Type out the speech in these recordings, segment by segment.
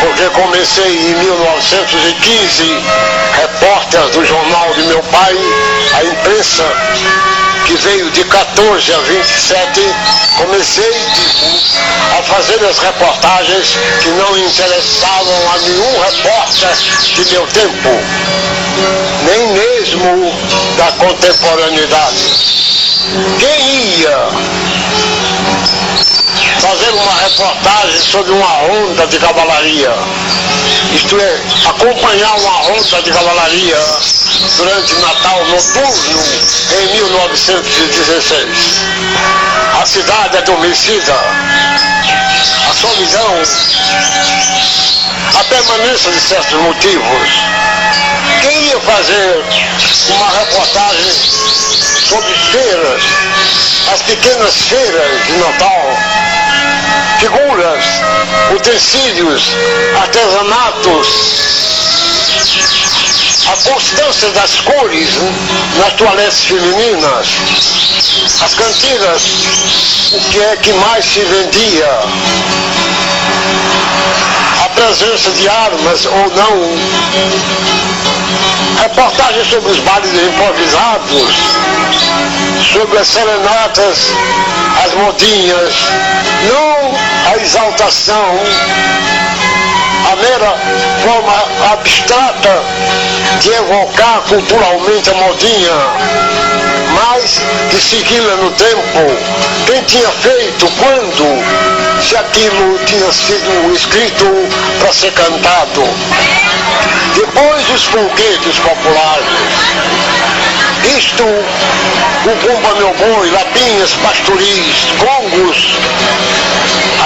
Porque comecei em 1915, repórter do jornal de meu pai, a imprensa, que veio de 14 a 27, comecei a fazer as reportagens que não interessavam a nenhum repórter de meu tempo, nem mesmo da contemporaneidade. Quem ia fazer uma reportagem sobre uma ronda de cavalaria, isto é, acompanhar uma ronda de cavalaria durante o Natal noturno em 1916. A cidade adormecida, a solidão, a permanência de certos motivos. Quem ia fazer uma reportagem sobre feiras, as pequenas feiras de Natal, figuras, utensílios, artesanatos, a constância das cores nas toaletes femininas, as cantigas, o que é que mais se vendia, a presença de armas ou não, reportagens sobre os bailes improvisados, sobre as serenatas, as modinhas, não a exaltação, a mera forma abstrata de evocar culturalmente a modinha, mas de segui-la no tempo. Quem tinha feito, quando, se aquilo tinha sido escrito para ser cantado. Depois os folguedos populares. Isto, o Bumba Meu Boi, Lapinhas, Pastoris, Congos,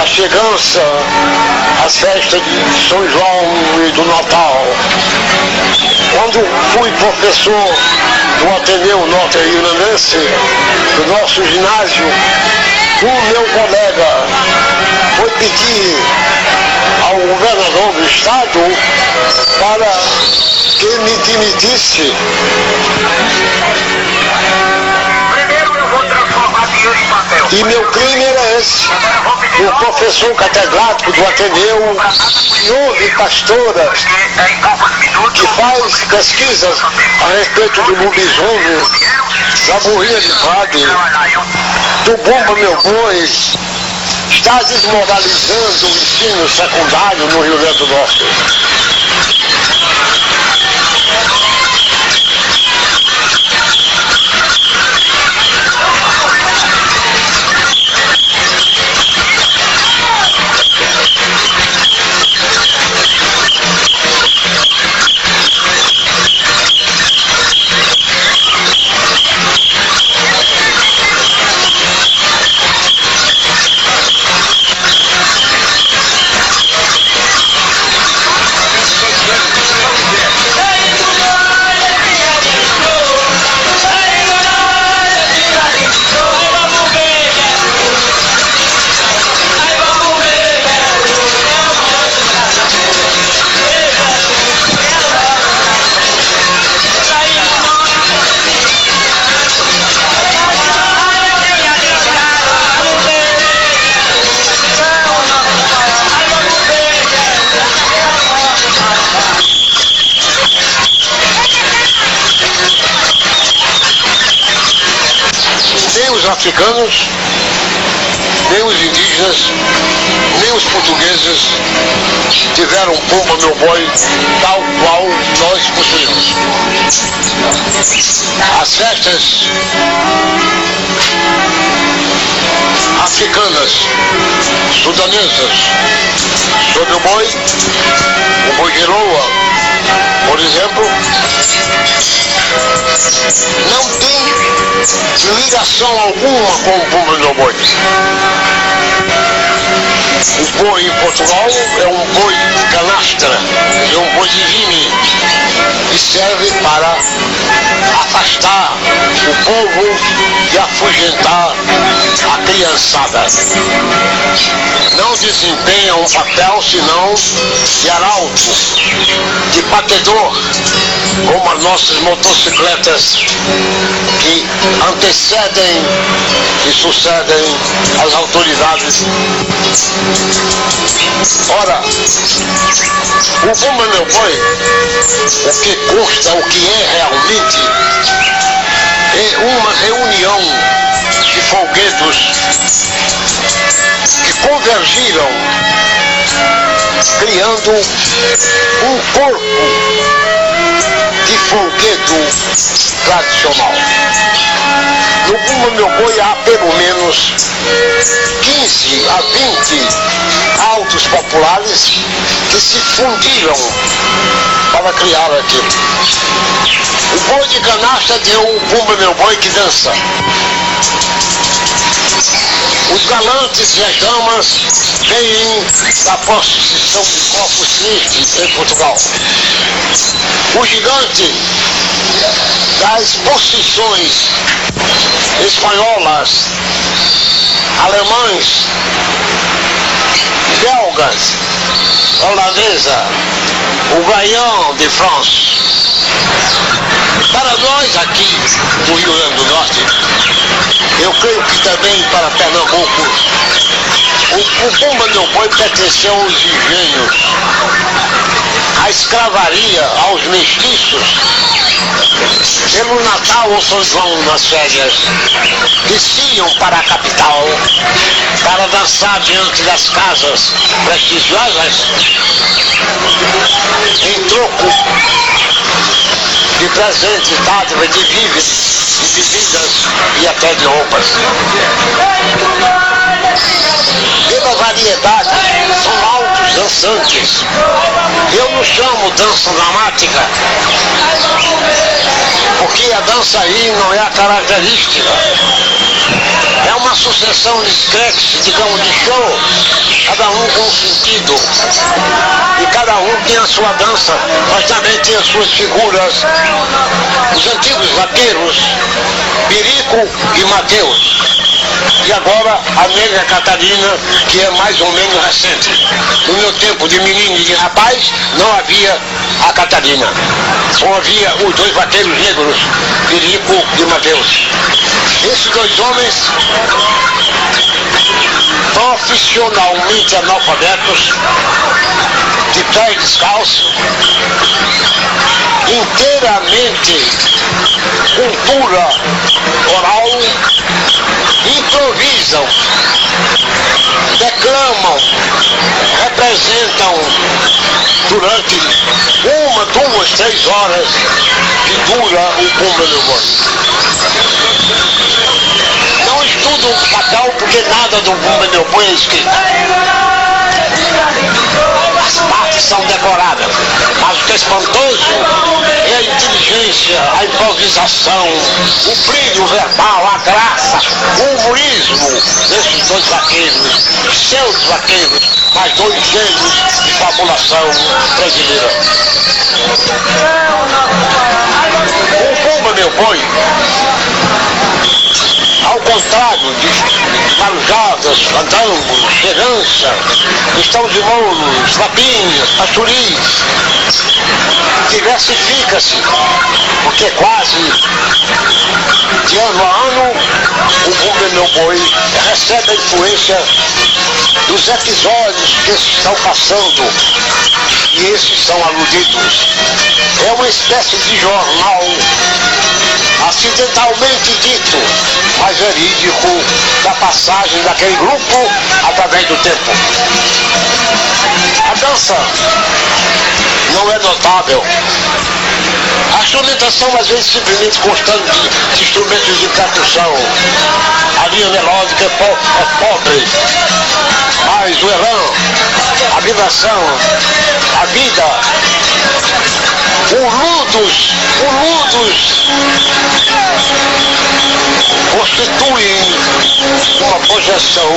a chegança, as festas de São João e do Natal. Quando fui professor do Ateneu Norte-Irlandense, do nosso ginásio, o meu colega foi pedir ao governador do estado para que me demitisse. E meu crime era esse. O professor catedrático do Ateneu, senhor de pastoras, que faz pesquisas a respeito do lobisomem, da burrinha de padre, do Bumba Meu Boi, está desmoralizando o ensino secundário no Rio Grande do Norte. Africanos, nem os indígenas, nem os portugueses tiveram Bumba Meu Boi tal qual nós possuímos. As festas africanas, sudanesas, sobre o boi gueroa, por exemplo, não tem ligação alguma com o Bumba Meu Boi. O boi em Portugal é um boi canastra, é um boi de vime, e serve o povo e afugentar a criançada. Não desempenham um papel senão de arauto, de batedor, como as nossas motocicletas que antecedem e sucedem as autoridades. Ora, o Bumba Meu Boi, o que custa, o que é realmente, é uma reunião de folguedos que convergiram, criando um corpo de folguedo tradicional. No Bumba Meu Boi há pelo menos 15 a 20 altos populares que se fundiram para criar aquilo. O boi de canastra deu o Bumba Meu Boi que dança. Os galantes e as damas vêm da procissão de Corpus Christi em Portugal. O gigante das procissões espanholas, alemães, belgas, holandesa, o Gaillon de France. Para nós aqui do Rio Grande do Norte, eu creio que também para Pernambuco, o Bumba Meu Boi pertenceu aos engenhos, à escravaria, aos mestiços. Pelo Natal ou São João nas férias, desciam para a capital para dançar diante das casas prestigiosas em troco de presentes, dádivas, de víveres, de bebidas e até de roupas. Pela variedade, são altos dançantes. Eu não chamo dança dramática, porque a dança aí não é a característica. É uma sucessão de sketches, digamos, de show, cada um com um sentido. E cada um tem a sua dança, mas também tem as suas figuras. Os antigos vaqueiros, Pirico e Mateus. E agora a Negra Catarina, que é mais ou menos recente. No meu tempo de menino e de rapaz, não havia a Catarina. Só havia os dois vaqueiros negros, Pirico e Mateus. Esses dois homens, profissionalmente analfabetos, de pé descalço, inteiramente cultura oral, improvisam, declamam, representam durante 1, 2, 3 horas que dura o Bumba Meu Boi. Não estudam o papel porque nada do Bumba Meu Boi é escrito. As partes são decoradas, mas o que é espantoso é a inteligência, a improvisação, o brilho verbal, a graça, o humorismo desses dois vaqueiros, seus vaqueiros, mais dois gênios de fabulação brasileira. O Bumba Meu Boi, ao contrário de marujadas, fandangos, herança, estão de mouros, lapinhas, pastoris, diversifica-se, porque quase de ano a ano o Bumba Meu Boi recebe a influência dos episódios que estão passando, e esses são aludidos. É uma espécie de jornal acidentalmente dito, mas verídico, da passagem daquele grupo através do tempo. A dança não é notável. A instrumentação às vezes simplesmente constando de instrumentos de percussão. A linha melódica é pobre, mas o elan, a vibração, a vida, o ludus constituem uma projeção,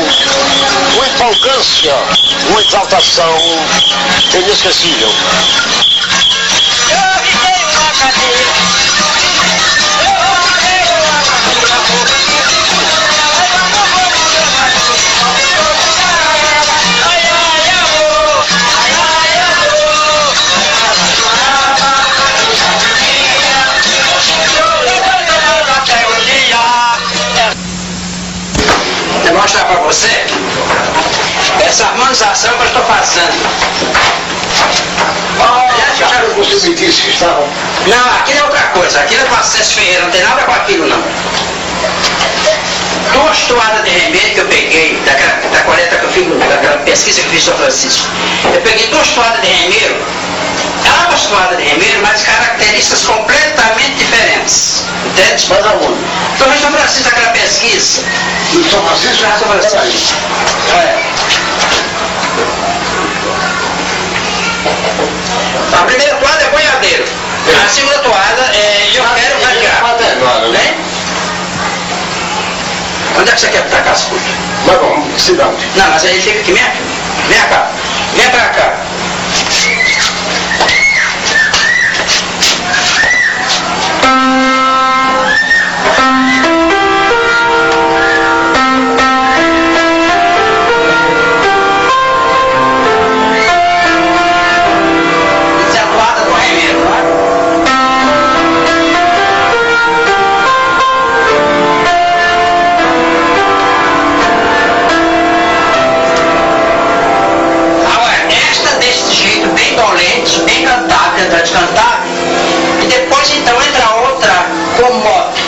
uma empolgância, uma exaltação inesquecível. acusação que eu estou passando. Você me disse que estavam... Não, aquilo é outra coisa. Aquilo é com acesso Ferreira, não tem nada com aquilo, não. Duas toadas de remédio que eu peguei, da coleta que eu fiz, daquela pesquisa que eu fiz sobre Francisco. Eu peguei duas toadas de remédio, ambas toadas de remédio, mas características completamente diferentes. Entende? Mas aonde? Então, em São Francisco, aquela pesquisa. Em São Francisco? Já São Francisco. A primeira toada é boiadeiro. A segunda toada é eu quero radiar. Né? Onde é que você quer tacar as coisas? Mas vamos, se não. Não, mas aí fica aqui, vem cá. Vem pra cá. Bem cantável, tentar de cantar, e depois então entra outra com moto,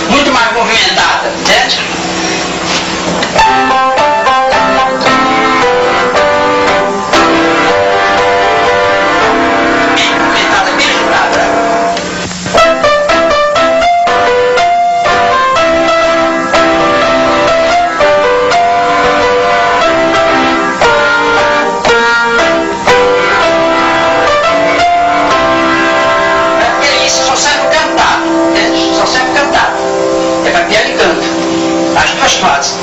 muito mais movimentada, entende? Bem movimentada, bem agitada, né?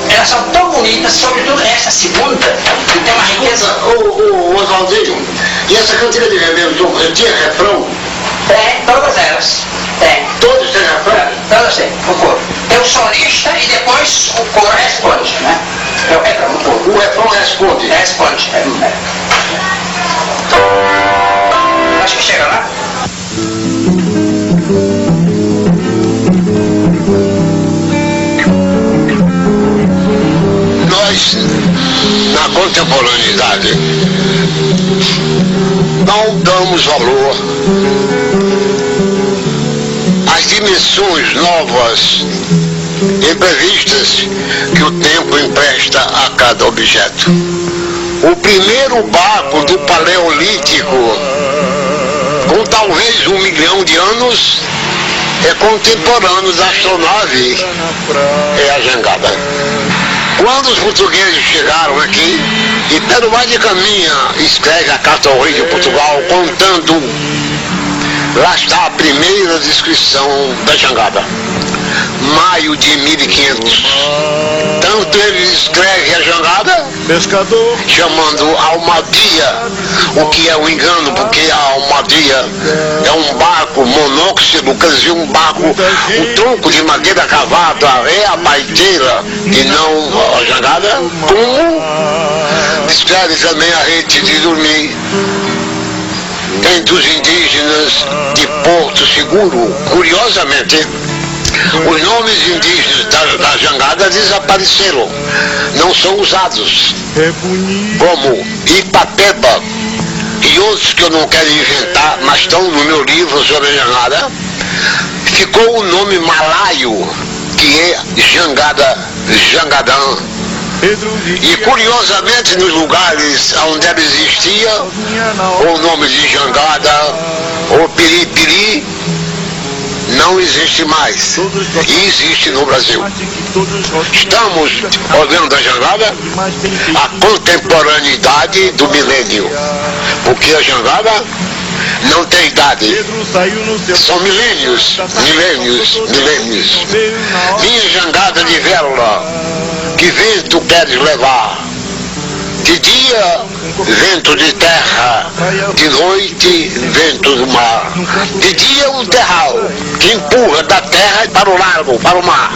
Elas são tão bonitas, sobretudo essa segunda, que tem uma riqueza. Ô Oswaldinho, e essa cantiga de remédio tinha refrão? Tem, todas elas. Tem. Todos têm refrão? Todas têm, o coro. Tem o solista e depois o coro responde, né? É o refrão, o coro. O refrão responde? Responde, Acho que chega lá. Nós, na contemporaneidade, não damos valor às dimensões novas e previstas que o tempo empresta a cada objeto. O primeiro barco do Paleolítico, com talvez 1 milhão de anos, é contemporâneo da astronave, é a jangada. Quando os portugueses chegaram aqui, e Pedro Vaz de Caminha escreve a carta ao rei de Portugal contando, lá está a primeira descrição da jangada, maio de 1500. Tanto ele escreve a jangada, pescador, chamando almadia, o que é um engano, porque a almadia é um barco monóxido, quer dizer, um barco, um tronco de madeira cavada, é a baiteira e não a jangada, como descreve também a rede de dormir entre os indígenas de Porto Seguro. Curiosamente, os nomes indígenas da jangada desapareceram, não são usados, como Ipapeba e outros que eu não quero inventar, mas estão no meu livro sobre a jangada. Ficou o nome malaio, que é jangada, jangadã. E curiosamente, nos lugares onde ela existia, o nome de jangada ou piripiri não existe mais, e existe no Brasil. Estamos olhando a jangada, a contemporaneidade do milênio, porque a jangada não tem idade, são milênios, milênios, milênios. Minha jangada de vela, que vento queres levar? De dia, vento de terra, de noite, vento do mar. De dia, um terral que empurra da terra para o largo, para o mar.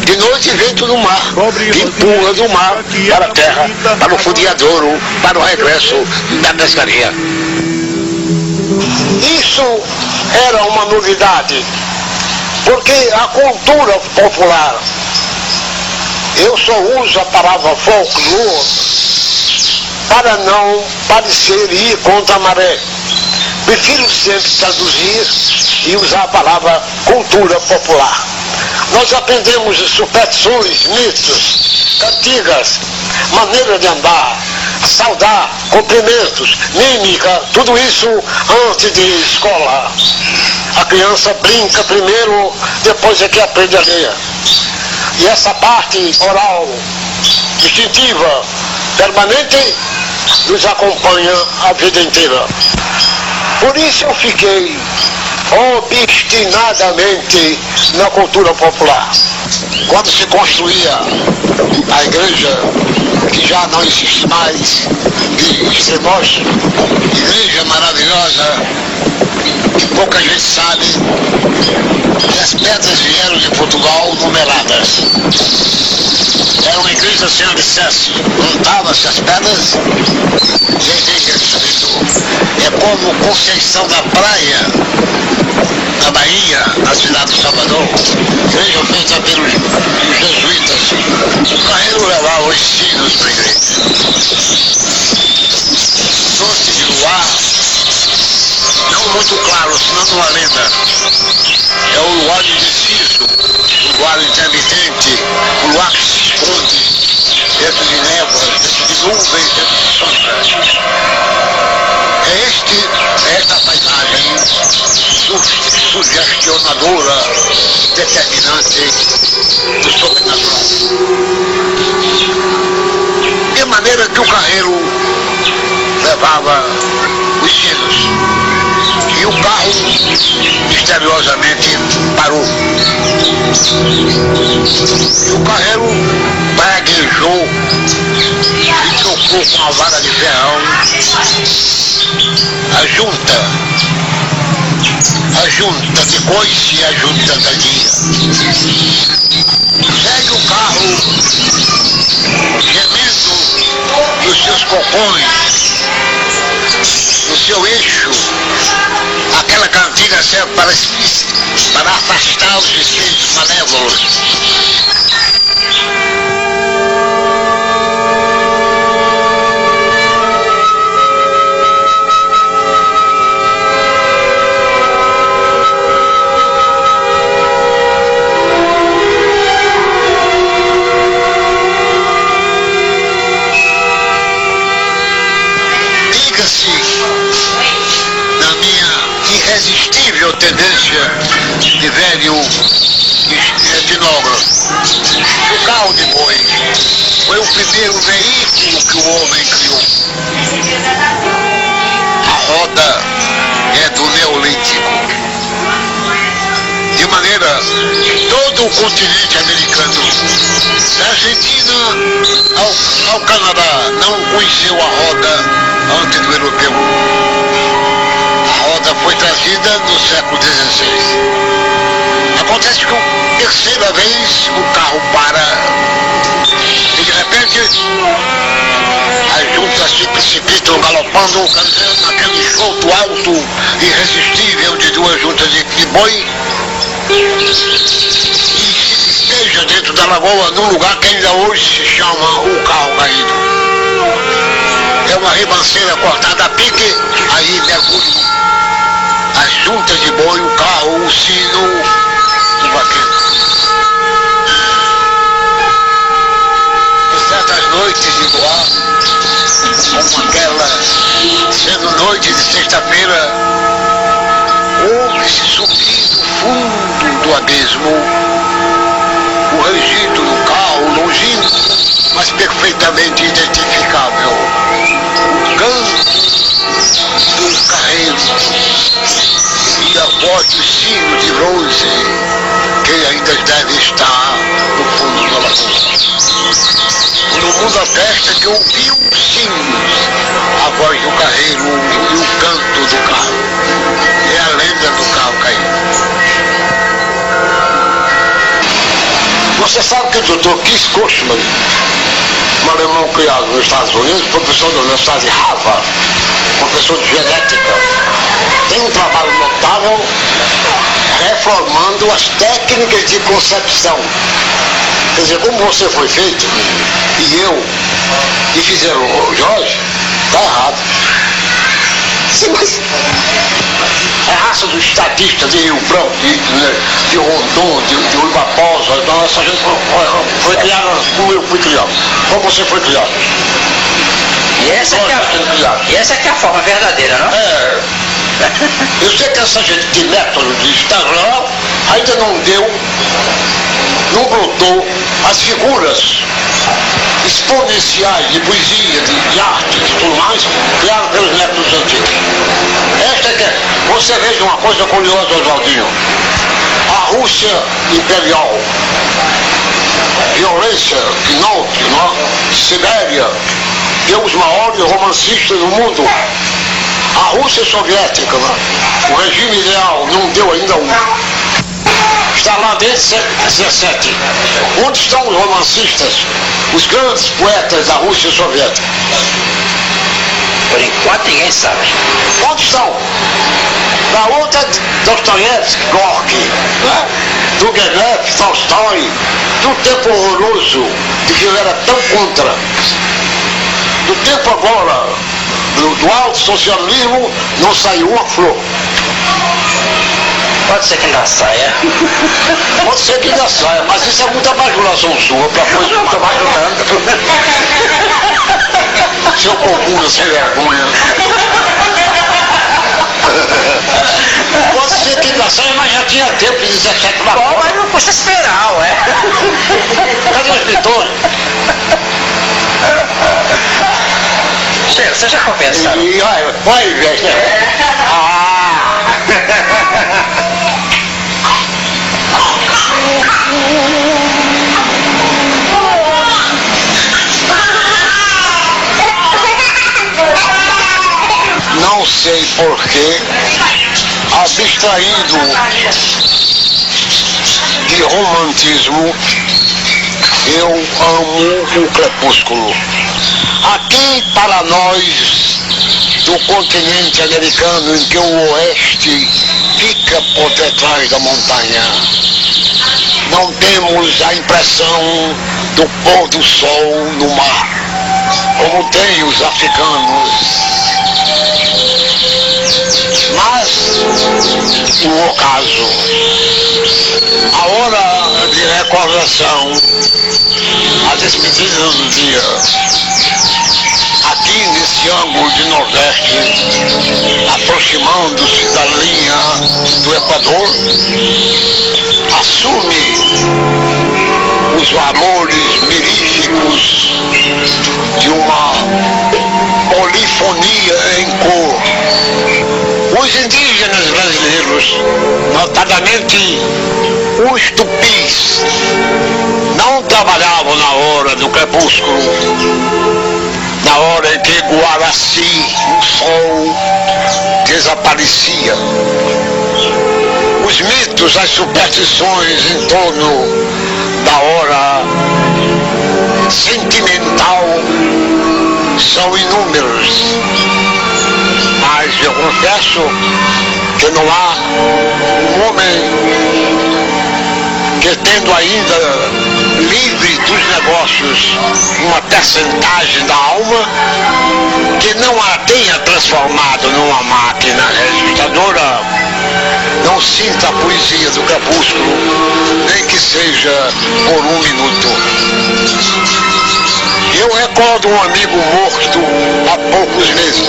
De noite, vento do mar, que empurra do mar para a terra, para o fundeadouro, para o regresso da pescaria. Isso era uma novidade, porque a cultura popular Eu só uso a palavra folclore para não parecer ir contra a maré. Prefiro sempre traduzir e usar a palavra cultura popular. Nós aprendemos superstições, mitos, cantigas, maneira de andar, saudar, cumprimentos, mímica, tudo isso antes de ir à escola. A criança brinca primeiro, depois é que aprende a ler. E essa parte oral, instintiva, permanente, nos acompanha a vida inteira. Por isso eu fiquei obstinadamente na cultura popular. Quando se construía a igreja, que já não existe mais, de Extremoz, igreja maravilhosa, que pouca gente sabe, que as pedras vieram de Portugal numeradas. Era uma igreja sem alicerce, montava-se as pedras e a igreja escrito. É como Conceição da Praia, na Bahia, na cidade de Salvador, igreja feita pelos jesuítas. O carreiro levava os sinos para a igreja. Doce de luar, não muito claro, senão uma lenda. É o luar de Ciso, o luar intermitente, o luar que se esconde dentro de névoas, dentro de nuvens, dentro de sombras. É esta paisagem sugestionadora, determinante do sobrenatural. De maneira que o carreiro levava os sinos e o carro misteriosamente parou. E o carreiro praguejou e tocou com a vara de ferrão a junta de coice e a junta da guia. Segue o carro gemendo nos seus cocões, no seu eixo. Aquela cantiga serve para afastar os espíritos malévolos. Na minha irresistível tendência de velho etnógrafo, o carro de boi foi o primeiro veículo que o homem criou. A roda é do Neolítico. De maneira que todo o continente americano, da Argentina ao Canadá, não conheceu a roda antes do europeu. A roda foi trazida no século XVI. Acontece que, terceira vez, o carro para e, de repente, as juntas se precipitam galopando, naquele solto alto irresistível de duas juntas de boi, e se esteja dentro da lagoa, num lugar que ainda hoje se chama o Carro Caído. É uma ribanceira cortada a pique, aí mergulham as juntas de boi, o carro, o sino, o vaqueiro. E certas noites de luar, como aquela, sendo noite de sexta-feira, ouve-se subir do fundo do abismo o registro do carro, longínquo, mas perfeitamente identificável. O canto dos carreiros e a voz do sino de bronze que ainda deve estar no fundo da lagoa. No mundo da festa que ouviu os sinos, a voz do carreiro e o canto do carro. É a lenda do carro caído. Você sabe que o Dr. Keith Kochman, um alemão criado nos Estados Unidos, professor da Universidade de Harvard, professor de genética, tem um trabalho notável reformando as técnicas de concepção Quer dizer, como você foi feito, e eu, e fizeram o Jorge, está errado. Sim, mas a raça dos estadistas de Rio Branco, de Rondon, de Uibaposa, então essa gente foi criada como eu fui criado, como você foi criado. E essa é a forma verdadeira, não? É. Eu sei que essa gente de método de Instagram ainda não brotou as figuras exponenciais de poesia, de arte e tudo mais, criadas pelos métodos antigos. Esta é que é. Você veja uma coisa curiosa, Oswaldinho. A Rússia imperial, violência, Pinóquio, Sibéria, deu os maiores romancistas do mundo. A Rússia soviética, o regime ideal, não deu ainda um. Está lá desde 17. Onde estão os romancistas, os grandes poetas da Rússia soviética? Por enquanto ninguém sabe. Onde estão? Na outra, Dostoiévski, Gorky, né? Turgenev, Tolstói, do tempo horroroso de que eu era tão contra. Do tempo agora, do alto socialismo, não saiu uma flor. Pode ser que ainda saia. Pode ser que ainda saia, mas isso é muita bajulação sua para coisa muito bajulando. Seu comum sem vergonha. Pode ser que ainda saia, mas já tinha tempo de 17 lá fora. Mas não custa esperar, ué. Cadê o escritor? Você já conversa. E vai, velho. Não sei porquê, abstraindo de romantismo, eu amo o crepúsculo. Aqui para nós do continente americano, em que o oeste fica por detrás da montanha, não temos a impressão do pôr do sol no mar, como tem os africanos. Mas o ocaso, a hora de recordação, a despedida do dia, aqui nesse ângulo de Nordeste, aproximando-se da linha do Equador, assume os amores miríficos de uma polifonia em cor. Os indígenas brasileiros, notadamente os tupis, não trabalhavam na hora do crepúsculo, na hora em que Guaraci, o sol, desaparecia. Os mitos, as superstições em torno da hora sentimental são inúmeros. Mas eu confesso que não há um homem que, tendo ainda livre dos negócios uma percentagem da alma, que não a tenha transformado numa máquina registradora, não sinta a poesia do crepúsculo, nem que seja por um minuto. Eu recordo um amigo morto há poucos meses,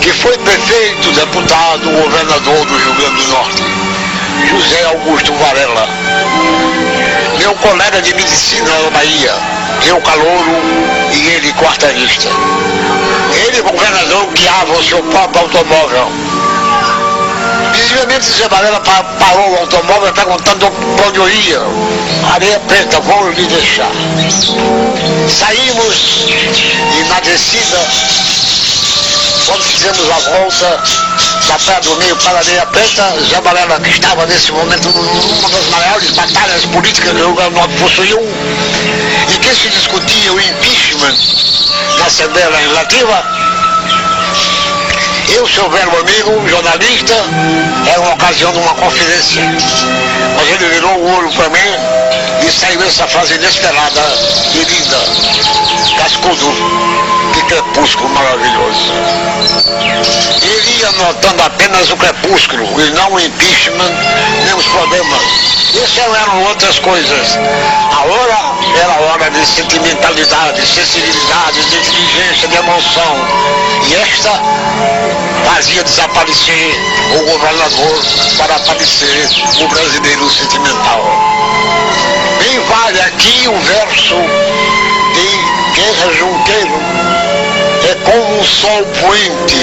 que foi prefeito, deputado, governador do Rio Grande do Norte, José Augusto Varela. Meu colega de medicina na Bahia, eu calouro e ele quartelista. Ele, governador, guiava o seu próprio automóvel. Visivelmente, José Varela parou o automóvel perguntando para onde eu ia. Areia Preta, vou lhe deixar. Saímos e na descida, quando fizemos a volta da Praia do Meio para a Areia Preta, Zé Varela, que estava nesse momento numa das maiores batalhas políticas que o Rio Grande do Norte possuiu, e que se discutia o impeachment na Assembleia Legislativa, eu, seu velho amigo, jornalista, era uma ocasião de uma conferência, mas ele virou o olho para mim e saiu essa frase inesperada e linda: cascudo, que crepúsculo maravilhoso. Ele ia notando apenas o crepúsculo e não o impeachment, nem os problemas. Isso eram outras coisas. A hora era hora de sentimentalidade, sensibilidade, de inteligência, de emoção. E esta fazia desaparecer o governador para aparecer o brasileiro sentimental. Bem vale aqui o verso de Guerra Junqueiro: é como um sol poente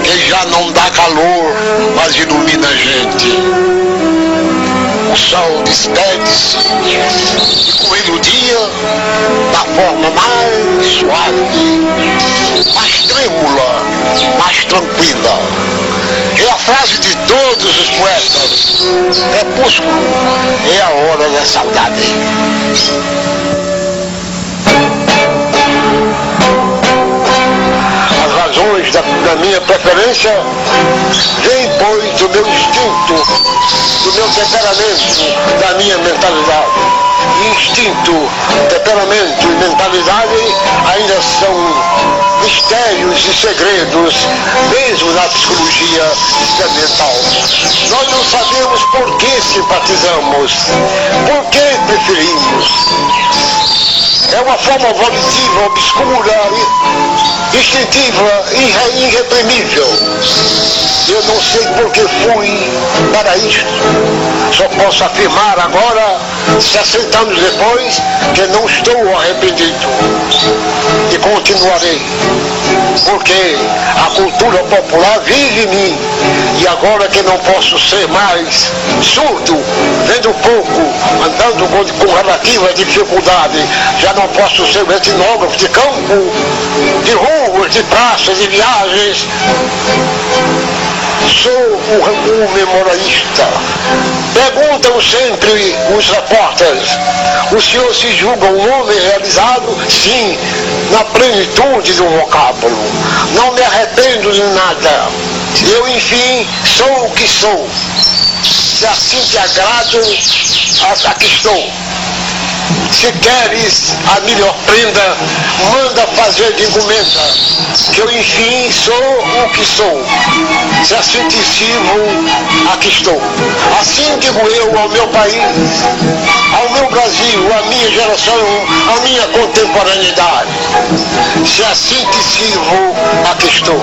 que já não dá calor, mas ilumina a gente. O sol despede-se e com ele o dia da forma mais suave, mais trêmula, mais tranquila. É a frase de todos os poetas: crepúsculo é a hora da saudade. Da minha preferência vem, pois, do meu instinto, do meu temperamento, da minha mentalidade. Instinto, temperamento e mentalidade ainda são mistérios e segredos, mesmo na psicologia experimental. Nós não sabemos por que simpatizamos, por que preferimos. É uma forma volitiva, obscura, instintiva e irreprimível. Eu não sei por que fui para isto. Só posso afirmar agora, 60 anos depois, que não estou arrependido. E continuarei. Porque a cultura popular vive em mim. E agora que não posso ser mais surdo, vendo pouco, andando com relativa dificuldade, já não posso ser um etnógrafo de campo, de ruas, de praças, de viagens. Sou um memorialista. Perguntam sempre os repórteres: o senhor se julga um homem realizado? Sim, na plenitude do vocábulo. Não me arrependo de nada. Eu, enfim, sou o que sou. Se assim te agrado, aqui estou. Se queres a melhor prenda, manda fazer de encomenda, que eu enfim sou o que sou. Se assim te sirvo, aqui estou. Assim digo eu ao meu país, ao meu Brasil, à minha geração, à minha contemporaneidade. Se assim te sirvo, aqui estou.